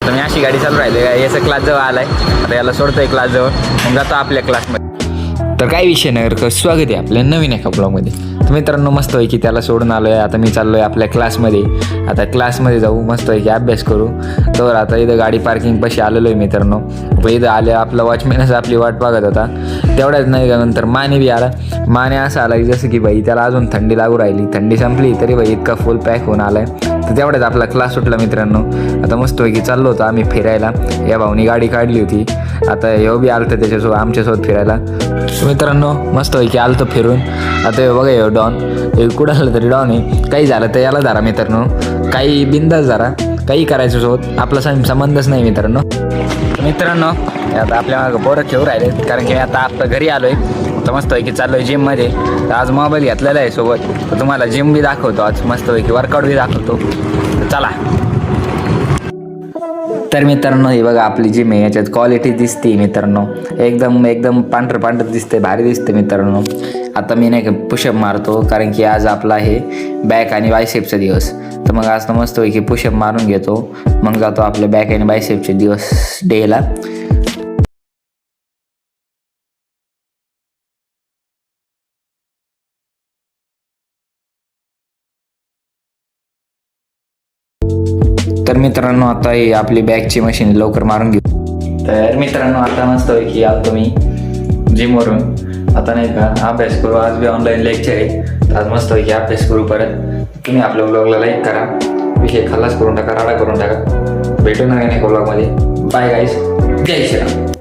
तर मी अशी गाडी चालू राहिली, याचा क्लास जवळ आलाय, आता याला सोडतोय क्लास जवळ, मग जातो आपल्या क्लासमध्ये. तर काही विषय नाही, स्वागत आहे आपल्या नवीन एका ब्लॉगमध्ये. तर मित्रांनो मस्त होय की त्याला सोडून आलो आहे. आता मी चाललो आहे आपल्या क्लासमध्ये. आता क्लासमध्ये जाऊ, मस्त होय की अभ्यास करू. तर आता इथं गाडी पार्किंग पाशी आलेलो आहे मित्रांनो. तर इथं आले आपला वॉचमॅनच आपली वाट बघत होता. तेवढ्याच नाही का, नंतर माने बी आला. माने असं आला की जसं की बाई त्याला अजून थंडी लागू राहिली, थंडी संपली तरी बाई इतका फुल पॅक होऊन आलाय. तर तेवढ्याच आपला क्लास सुटला मित्रांनो. आता मस्त होय की चाललो होतो आम्ही फिरायला. या भाऊनी गाडी काढली होती, आता ह्यो बी आलतं त्याच्यासोबत आमच्यासोबत फिरायला. मित्रांनो मस्त होय की आलतो फिरून. आता बघा ह्यो डॉन, हे कुठं आलं तरी डॉन आहे. काही झालं तर याला धरा मित्रांनो, काही बिंदास धरा, काही करायचं सोबत आपला संबंधच नाही मित्रांनो. आता आपल्या मागं पोरं खेळू राहिले, कारण की आता आपलं घरी आलोय. तर मस्त होय की चाललोय जिममध्ये. तर आज मोबाईल घेतलेला आहे सोबत, तर तुम्हाला जिम बी दाखवतो आज, मस्त होय की वर्कआउट बी दाखवतो. तर चला. तर मित्रांनो हे बघा आपली जिम आहे, याच्यात क्वालिटी दिसते मित्रांनो, एकदम पांढरं दिसते, भारी दिसते मित्रांनो. आता मी नाही का पुशअप मारतो, कारण की आज आपला आहे बॅक आणि बायसेपचा दिवस. तर मग आज मस्त होय की पुशअप मारून घेतो, मग जातो आपल्या बॅक आणि बायसेपचे दिवस डेला. तर मित्रांनो आता ही आपली बॅकची मशीन लवकर मारून घेऊ. तर मित्रांनो आता मस्त होय की आलो मी जिमवरून. आता नाही का अभ्यास करू, आज बी ऑनलाईन लेक्चर आहे, तर आज मस्त होय की अभ्यास करू परत. तुम्ही आपल्या ब्लॉगला लाईक करा, विषय खलास करून टाका, राडा करून टाका. भेटू ना नाही ब्लॉगमध्ये. बाय गाईज, जय श्रीराम.